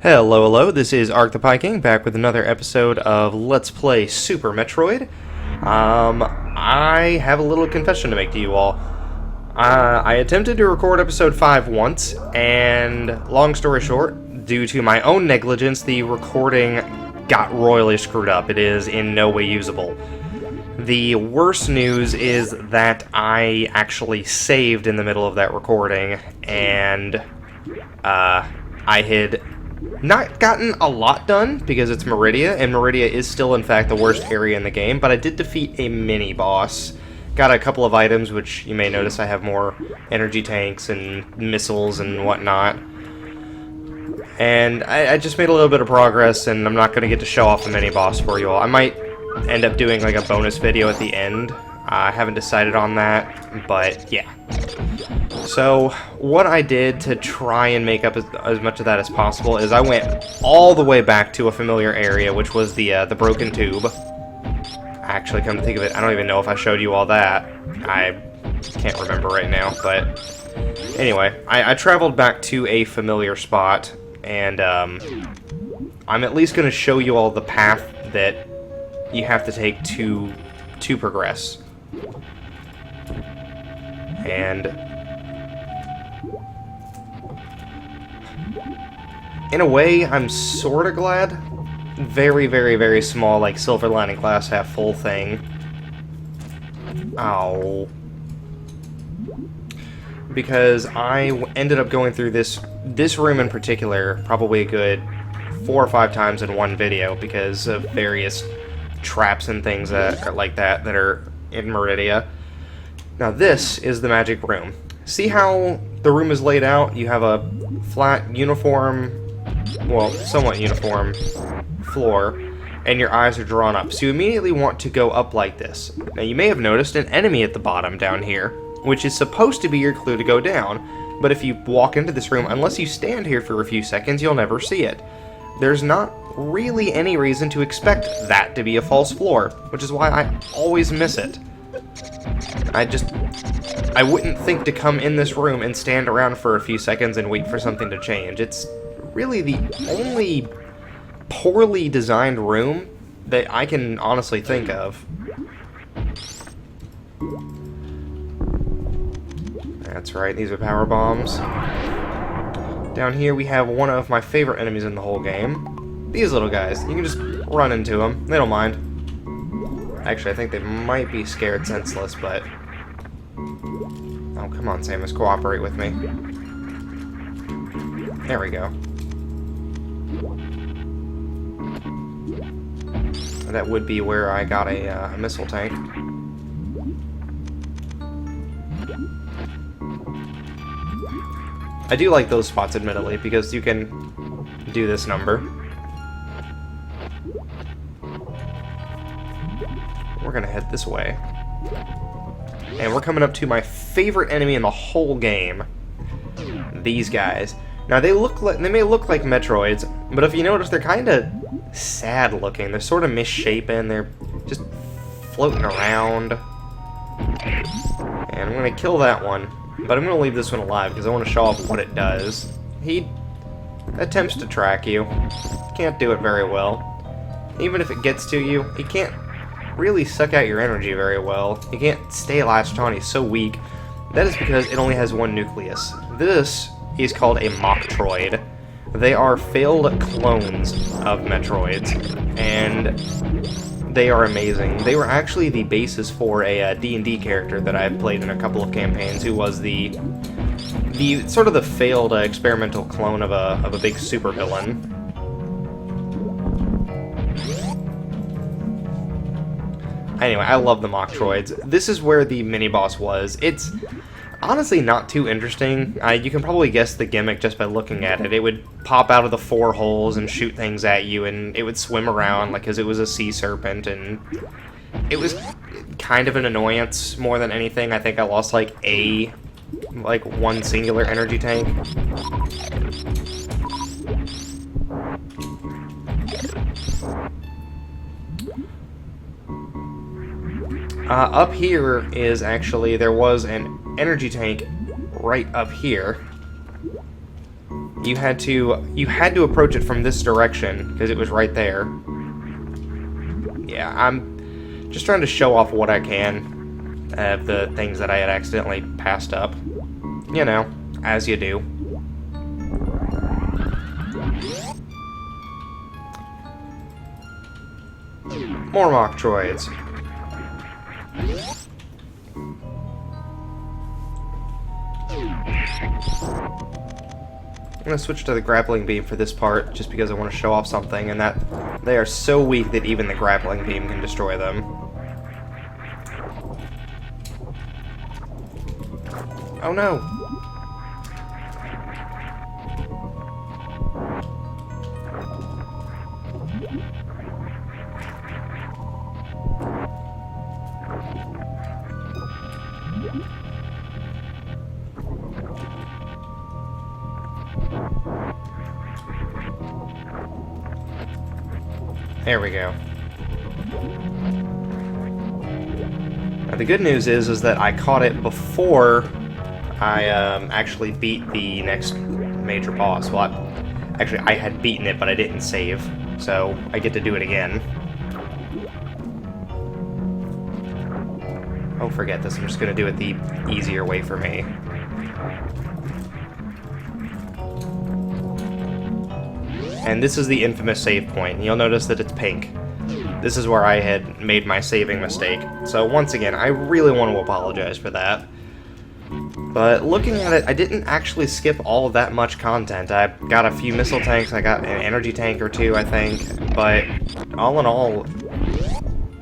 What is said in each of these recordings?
Hello, hello, this is Ark the King back with another episode of Let's Play Super Metroid. I have a little confession to make to you all. I attempted to record episode 5 once, and long story short, due to my own negligence, the recording got royally screwed up. It is in no way usable. The worst news is that I actually saved in the middle of that recording, and I had not gotten a lot done because it's Maridia, and Maridia is still, in fact, the worst area in the game, but I did defeat a mini-boss. Got a couple of items, which you may notice I have more energy tanks and missiles and whatnot. And I just made a little bit of progress, and I'm not going to get to show off the mini-boss for you all. I might end up doing like a bonus video at the end. I haven't decided on that, but yeah. So, what I did to try and make up as much of that as possible is I went all the way back to a familiar area, which was the broken tube. Actually, come to think of it, I don't even know if I showed you all that. I can't remember right now, but anyway, I traveled back to a familiar spot, and I'm at least going to show you all the path that you have to take to progress. And in a way, I'm sorta glad. Very, very, very small, like, silver lining glass half full thing. Ow. Because I ended up going through this room in particular probably a good 4 or 5 times in one video because of various traps and things that are like that are in Maridia. Now this is the magic room. See how the room is laid out? You have a flat, uniform, well, somewhat uniform floor, and your eyes are drawn up. So you immediately want to go up like this. Now you may have noticed an enemy at the bottom down here, which is supposed to be your clue to go down, but if you walk into this room, unless you stand here for a few seconds, you'll never see it. There's not really any reason to expect that to be a false floor, which is why I always miss it. I wouldn't think to come in this room and stand around for a few seconds and wait for something to change. It's really the only poorly designed room that I can honestly think of. That's right, these are power bombs. Down here we have one of my favorite enemies in the whole game. These little guys. You can just run into them. They don't mind. Actually, I think they might be scared senseless, but... Oh, come on, Samus, cooperate with me. There we go. That would be where I got a missile tank. I do like those spots, admittedly, because you can do this number. We're gonna head this way. And we're coming up to my favorite enemy in the whole game. These guys. Now they may look like Metroids, but if you notice, they're kinda sad looking. They're sort of misshapen, they're just floating around. And I'm gonna kill that one. But I'm going to leave this one alive because I want to show off what it does. He attempts to track you. Can't do it very well. Even if it gets to you, he can't really suck out your energy very well. He can't stay latched on, he's so weak. That is because it only has one nucleus. This is called a Mocktroid. They are failed clones of Metroids, and they are amazing. They were actually the basis for a D&D character that I've played in a couple of campaigns, who was the sort of the failed experimental clone of a big supervillain. Anyway, I love the Mocktroids. This is where the mini-boss was. It's honestly not too interesting. You can probably guess the gimmick just by looking at it. It would pop out of the 4 holes and shoot things at you, and it would swim around like as it was a sea serpent, and it was kind of an annoyance more than anything. I think I lost like one singular energy tank. Up here is actually, there was an energy tank right up here. You had to approach it from this direction because it was right there. Yeah, I'm just trying to show off what I can of the things that I had accidentally passed up. You know, as you do. More mock droids. I'm going to switch to the grappling beam for this part, just because I want to show off something, and that they are so weak that even the grappling beam can destroy them. Oh no! There we go. Now the good news is that I caught it before I actually beat the next major boss. Well, actually, I had beaten it, but I didn't save, so I get to do it again. Oh, forget this. I'm just going to do it the easier way for me. And this is the infamous save point. You'll notice that it's pink. This is where I had made my saving mistake. So once again, I really want to apologize for that. But looking at it, I didn't actually skip all of that much content. I got a few missile tanks, I got an energy tank or two, I think. But all in all,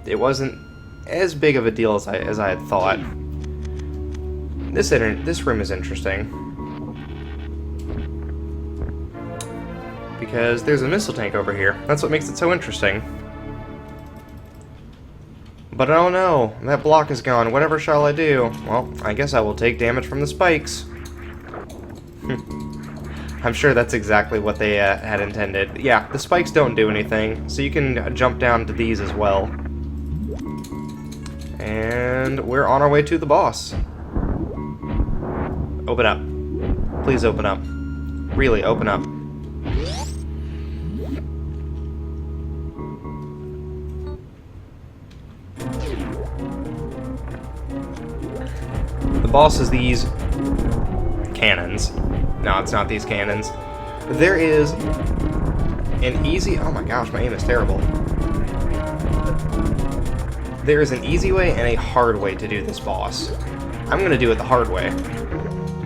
it wasn't as big of a deal as I had thought. This room is interesting. Because there's a missile tank over here. That's what makes it so interesting. But oh no, that block is gone. Whatever shall I do? Well, I guess I will take damage from the spikes. I'm sure that's exactly what they had intended. Yeah, the spikes don't do anything, so you can jump down to these as well. And we're on our way to the boss. Open up. Please open up. Really, open up. The boss is these cannons. No, it's not these cannons. There is an easy... Oh my gosh, my aim is terrible. There is an easy way and a hard way to do this boss. I'm going to do it the hard way.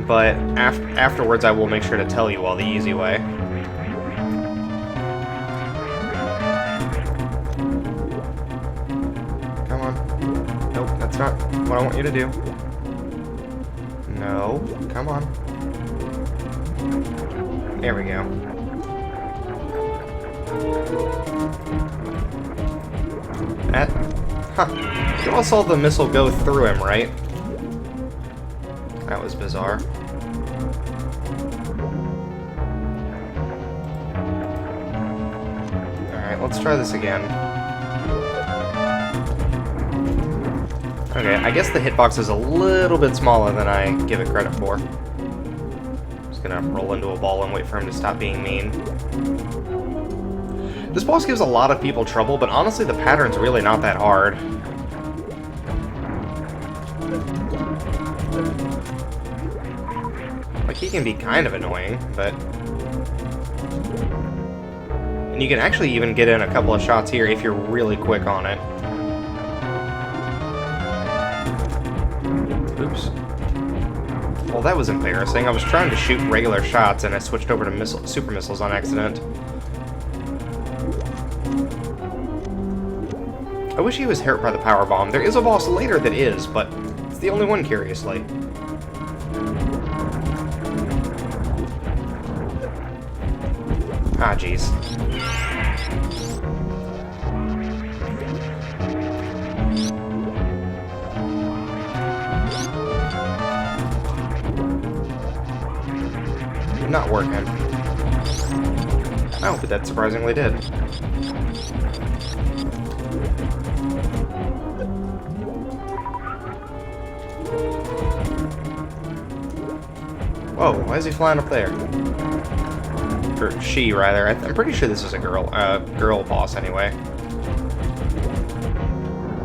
But afterwards I will make sure to tell you all the easy way. Come on. Nope, that's not what I want you to do. No, come on. There we go. That... Huh. You all saw the missile go through him, right? That was bizarre. Alright, let's try this again. Okay, I guess the hitbox is a little bit smaller than I give it credit for. Just gonna roll into a ball and wait for him to stop being mean. This boss gives a lot of people trouble, but honestly the pattern's really not that hard. Like, he can be kind of annoying, but... And you can actually even get in a couple of shots here if you're really quick on it. Oops. Well, that was embarrassing. I was trying to shoot regular shots, and I switched over to super missiles on accident. I wish he was hurt by the power bomb. There is a boss later that is, but it's the only one, curiously. Ah, jeez. Not working. Oh, but that surprisingly did. Whoa, why is he flying up there? Or she, rather. I'm pretty sure this is a girl boss, anyway.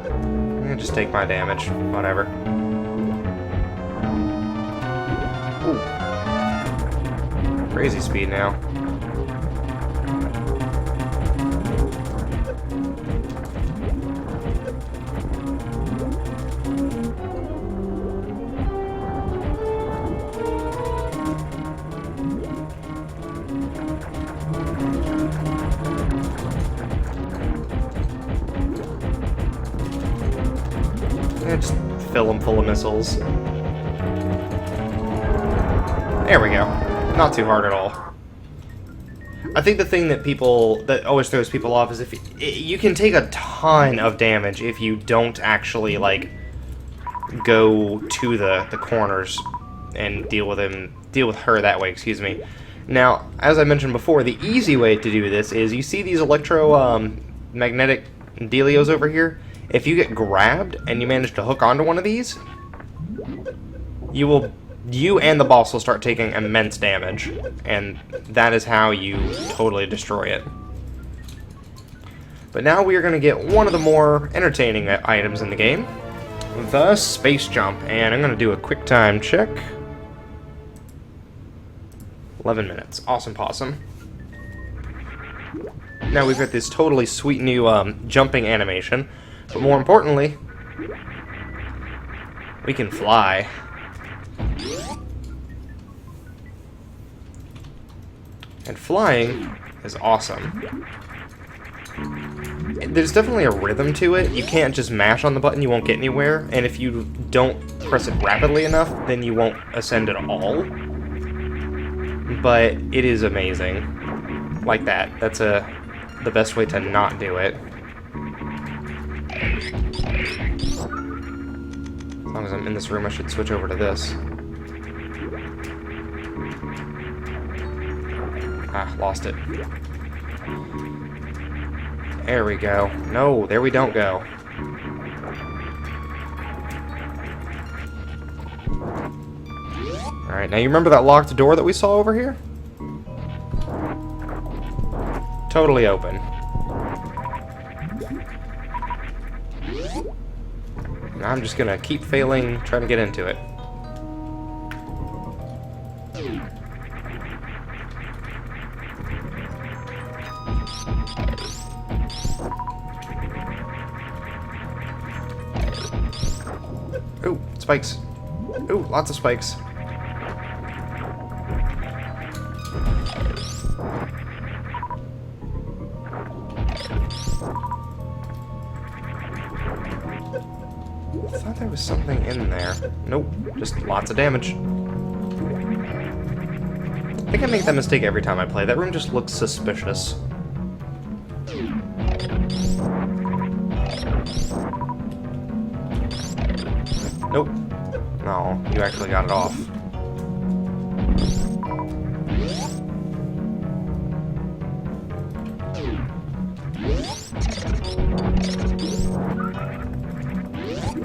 I'm gonna just take my damage. Whatever. Ooh. Crazy speed now. Yeah, just fill them full of missiles. There we go. Not too hard at all. I think the thing that always throws people off is if you can take a ton of damage if you don't actually like go to the corners and deal with her that way. Excuse me. Now, as I mentioned before, the easy way to do this is you see these magnetic dealios over here. If you get grabbed and you manage to hook onto one of these, you and the boss will start taking immense damage, and that is how you totally destroy it. But now we are going to get one of the more entertaining items in the game, the space jump, and I'm going to do a quick time check. 11 minutes. Awesome possum. Now we've got this totally sweet new jumping animation, but more importantly, we can fly. And flying is awesome. There's definitely a rhythm to it. You can't just mash on the button, you won't get anywhere. And if you don't press it rapidly enough, then you won't ascend at all. But it is amazing. Like that. That's the best way to not do it. As long as I'm in this room, I should switch over to this. Ah, lost it. There we go. No, there we don't go. Alright, now you remember that locked door that we saw over here? Totally open. Now I'm just gonna keep failing, trying to get into it. Ooh, spikes. Ooh, lots of spikes. I thought there was something in there. Nope, just lots of damage. I think I make that mistake every time I play. That room just looks suspicious. Nope. No, you actually got it off.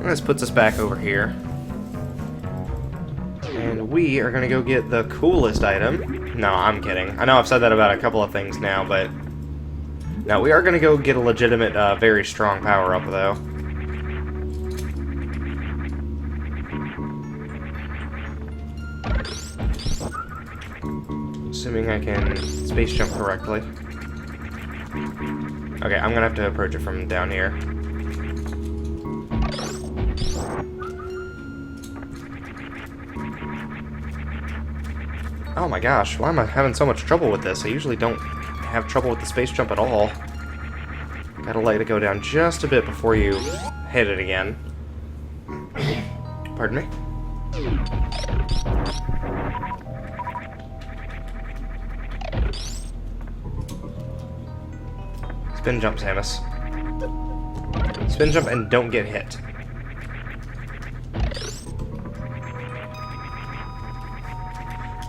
This puts us back over here. And we are gonna go get the coolest item. No, I'm kidding. I know I've said that about a couple of things now, but... Now, we are gonna go get a legitimate, very strong power-up, though. Assuming I can space jump correctly. Okay, I'm gonna have to approach it from down here. Oh my gosh, why am I having so much trouble with this? I usually don't have trouble with the space jump at all. Gotta let it go down just a bit before you hit it again. Pardon me? Spin jump, Samus. Spin jump and don't get hit.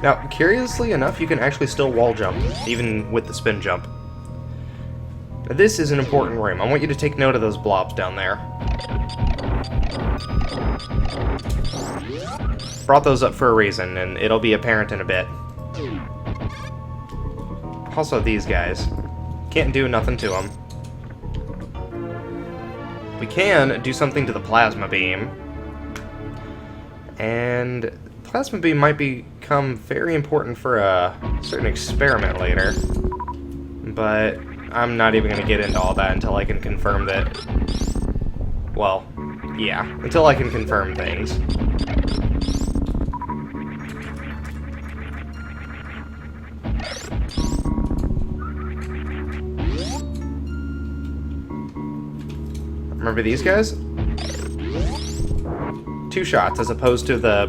Now, curiously enough, you can actually still wall jump, even with the spin jump. Now, this is an important room. I want you to take note of those blobs down there. Brought those up for a reason, and it'll be apparent in a bit. Also, these guys. Can't do nothing to them. We can do something to the plasma beam. And plasma beam might become very important for a certain experiment later. But I'm not even going to get into all that until I can confirm that... Well, yeah, until I can confirm things. Remember these guys? 2 shots as opposed to the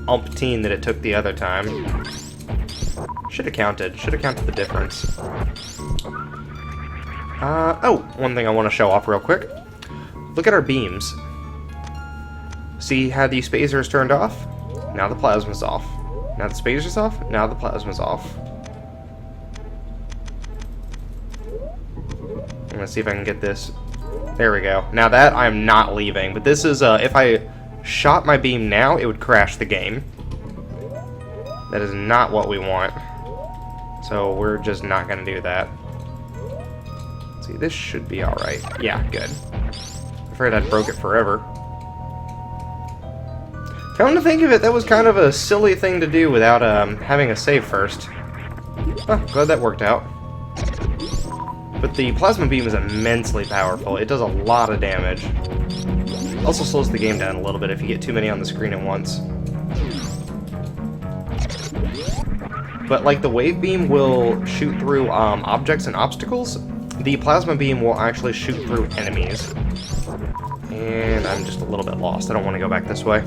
umpteen that it took the other time. Should have counted the difference. Oh, one thing I want to show off real quick. Look at our beams. See how the spacer's turned off? Now the plasma's off. Now the spacer's off, now the plasma's off. I'm gonna see if I can get this. There we go. Now that I'm not leaving, but this is, if I shot my beam now, it would crash the game. That is not what we want. So we're just not gonna do that. Let's see, this should be alright. Yeah, good. Afraid I'd broke it forever. Come to think of it, that was kind of a silly thing to do without having a save first. Oh, glad that worked out. But the plasma beam is immensely powerful. It does a lot of damage. Also slows the game down a little bit if you get too many on the screen at once. But like the wave beam will shoot through objects and obstacles, the plasma beam will actually shoot through enemies. And I'm just a little bit lost. I don't want to go back this way.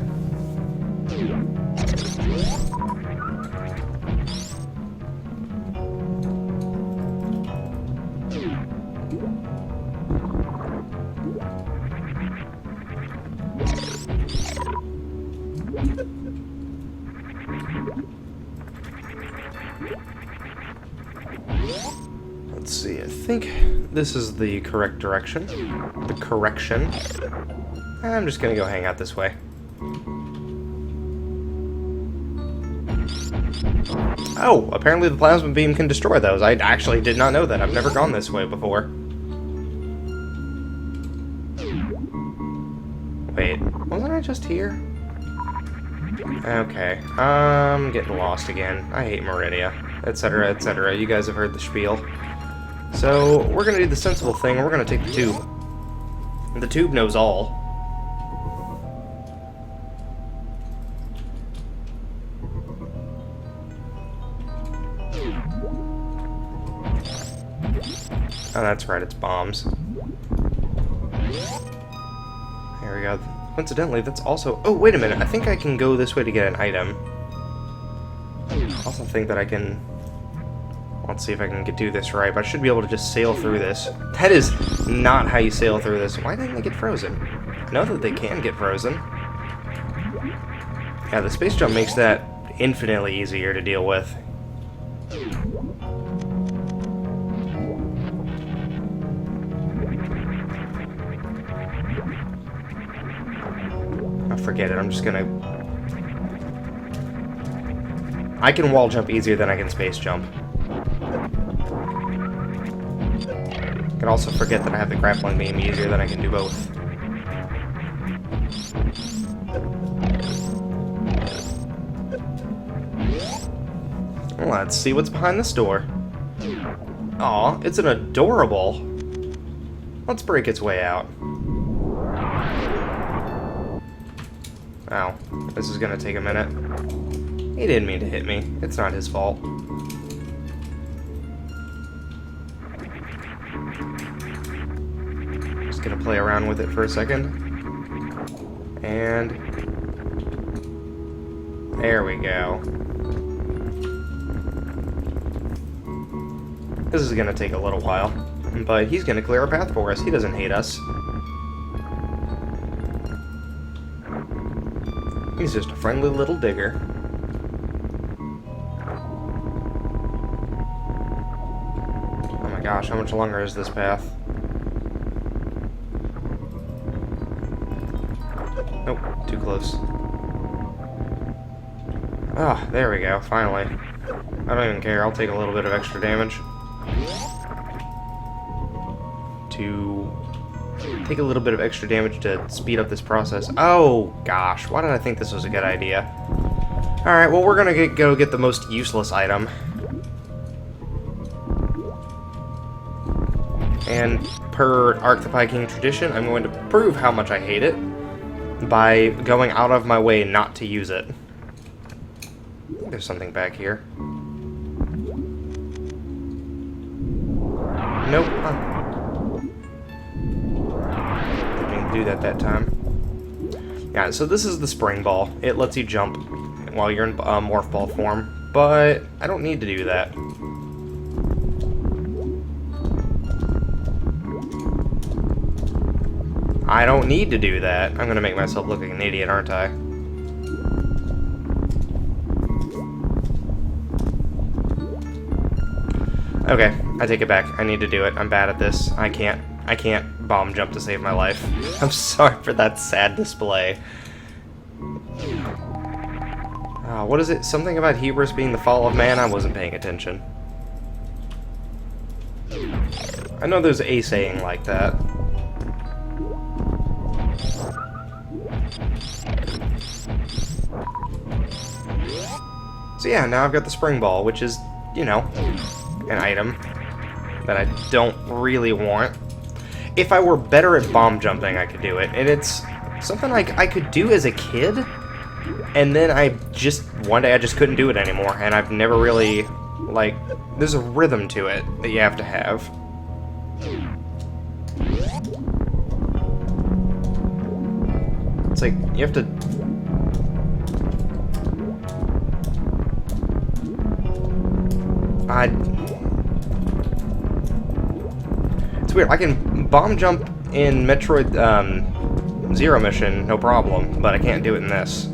Let's see, I think this is the correct direction. The correction. I'm just gonna go hang out this way. Oh, apparently the plasma beam can destroy those. I actually did not know that. I've never gone this way before. Wait, wasn't I just here? Okay, I'm getting lost again. I hate Maridia, etc., etc. You guys have heard the spiel. So, we're gonna do the sensible thing, and we're gonna take the tube. The tube knows all. Oh, that's right, it's bombs. There we go. Coincidentally, that's also... Oh, wait a minute. I think I can go this way to get an item. I also think that I can... Let's see if I can do this right, but I should be able to just sail through this. That is not how you sail through this. Why didn't they get frozen? I know that they can get frozen. Yeah, the space jump makes that infinitely easier to deal with. Forget it, I'm just gonna... I can wall jump easier than I can space jump. I can also forget that I have the grappling beam easier than I can do both. Let's see what's behind this door. Aw, it's an adorable. Let's break its way out. Ow, this is gonna take a minute. He didn't mean to hit me. It's not his fault. Just gonna play around with it for a second. And... there we go. This is gonna take a little while. But he's gonna clear a path for us. He doesn't hate us. He's just a friendly little digger. Oh my gosh, how much longer is this path? Nope, too close. Ah, there we go, finally. I don't even care, I'll take a little bit of extra damage. to take a little bit of extra damage to speed up this process. Oh, gosh. Why did I think this was a good idea? Alright, well, we're gonna go get the most useless item. And per Arctopi King tradition, I'm going to prove how much I hate it by going out of my way not to use it. I think there's something back here. Nope. Didn't do that time. Yeah, so this is the spring ball. It lets you jump while you're in morph ball form, but I don't need to do that. I don't need to do that. I'm gonna make myself look like an idiot, aren't I? Okay, I take it back. I need to do it. I'm bad at this. I can't bomb jump to save my life. I'm sorry for that sad display. What is it? Something about hubris being the fall of man? I wasn't paying attention. I know there's a saying like that. So yeah, now I've got the spring ball, which is, you know, an item that I don't really want. If I were better at bomb jumping, I could do it. And it's something like I could do as a kid, and then one day I just couldn't do it anymore, and I've never really, like, there's a rhythm to it that you have to have. It's like, you have to... It's weird. I can bomb jump in Metroid Zero Mission, no problem, but I can't do it in this.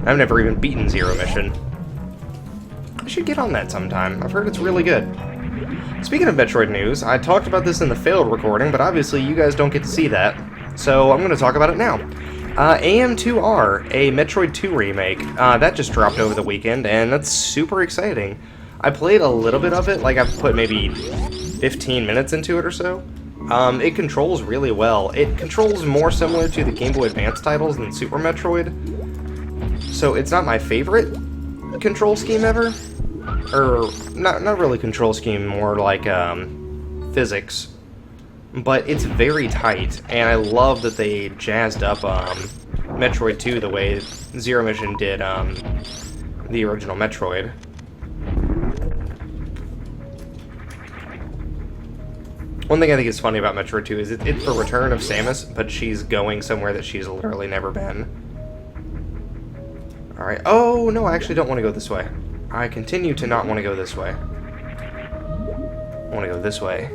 I've never even beaten Zero Mission. I should get on that sometime. I've heard it's really good. Speaking of Metroid news, I talked about this in the failed recording, but obviously you guys don't get to see that, so I'm going to talk about it now. AM2R, a Metroid 2 remake, that just dropped over the weekend, and that's super exciting. I played a little bit of it, like I've put maybe 15 minutes into it or so. It controls really well. It controls more similar to the Game Boy Advance titles than Super Metroid. So it's not my favorite control scheme ever. Or, not really control scheme, more like physics. But it's very tight, and I love that they jazzed up Metroid 2 the way Zero Mission did the original Metroid. One thing I think is funny about Metroid 2 is it's the return of Samus, but she's going somewhere that she's literally never been. Alright. Oh, no, I actually don't want to go this way. I continue to not want to go this way. I want to go this way.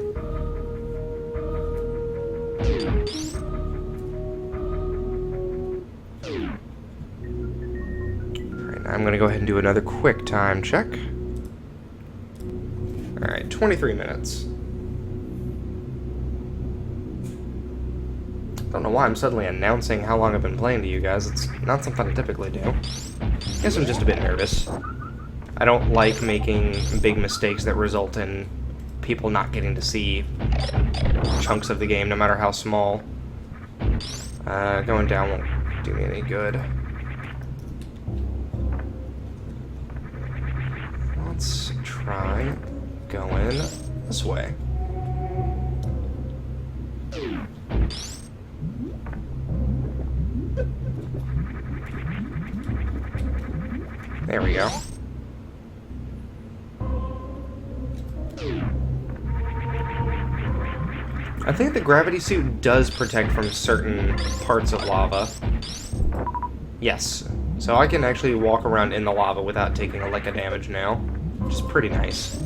Alright, now I'm going to go ahead and do another quick time check. Alright, 23 minutes. I don't know why I'm suddenly announcing how long I've been playing to you guys. It's not something I typically do. I guess I'm just a bit nervous. I don't like making big mistakes that result in people not getting to see chunks of the game, no matter how small. Going down won't do me any good. Let's try going this way. There we go. I think the gravity suit does protect from certain parts of lava. Yes. So I can actually walk around in the lava without taking a lick of damage now, which is pretty nice.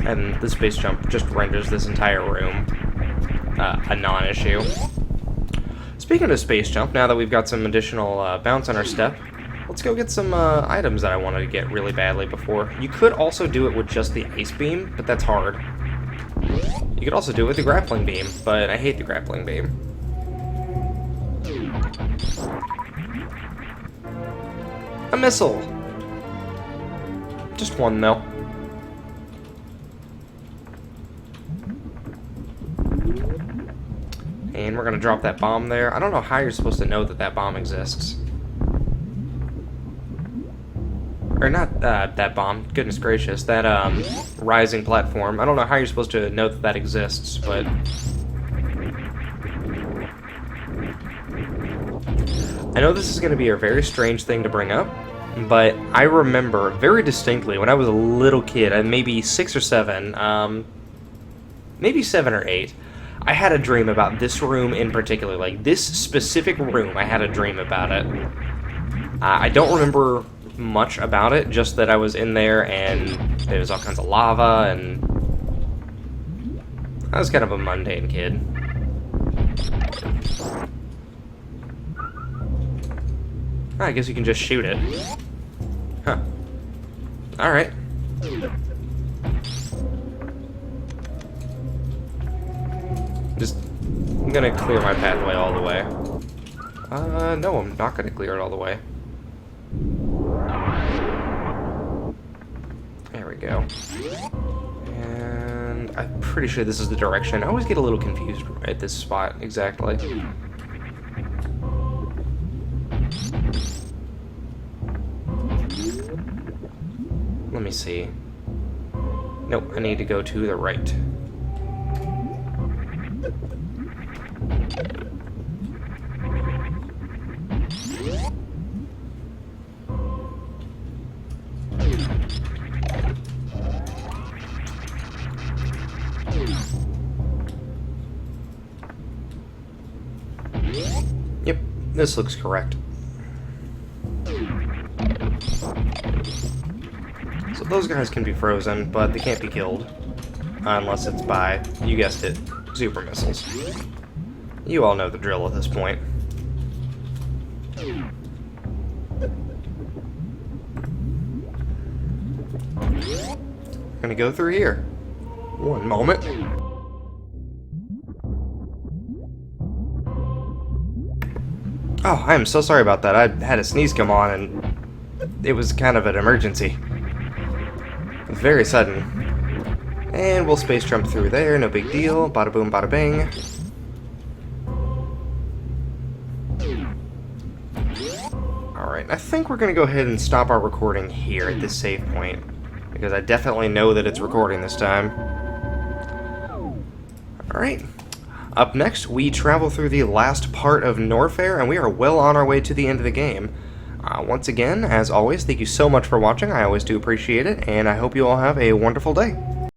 And the space jump just renders this entire room a non-issue. Speaking of space jump, now that we've got some additional bounce on our step, let's go get some items that I wanted to get really badly before. You could also do it with just the ice beam, but that's hard. You could also do it with the grappling beam, but I hate the grappling beam. missile! Just one, though. And we're gonna drop that bomb there. I don't know how you're supposed to know that that bomb exists. Or not that bomb, goodness gracious, that rising platform. I don't know how you're supposed to know that that exists, but... I know this is going to be a very strange thing to bring up, but I remember very distinctly when I was a little kid, maybe 6 or 7, maybe 7 or 8, I had a dream about this room in particular. Like, this specific room, I had a dream about it. I don't remember much about it, just that I was in there and there was all kinds of lava, and I was kind of a mundane kid. I guess you can just shoot it. Huh. Alright. I'm gonna clear my pathway all the way. No, I'm not gonna clear it all the way. There we go. And I'm pretty sure this is the direction. I always get a little confused at this spot, exactly. Let me see. Nope, I need to go to the right. Yep, this looks correct. So those guys can be frozen, but they can't be killed. Unless it's by, you guessed it, super missiles. You all know the drill at this point. I'm gonna go through here. One moment. Oh, I am so sorry about that. I had a sneeze come on and it was kind of an emergency. It was very sudden. And we'll space jump through there, no big deal. Bada boom, bada bing. Alright, I think we're gonna go ahead and stop our recording here at this save point, because I definitely know that it's recording this time. Alright. Up next, we travel through the last part of Norfair, and we are well on our way to the end of the game. Once again, as always, thank you so much for watching. I always do appreciate it, and I hope you all have a wonderful day.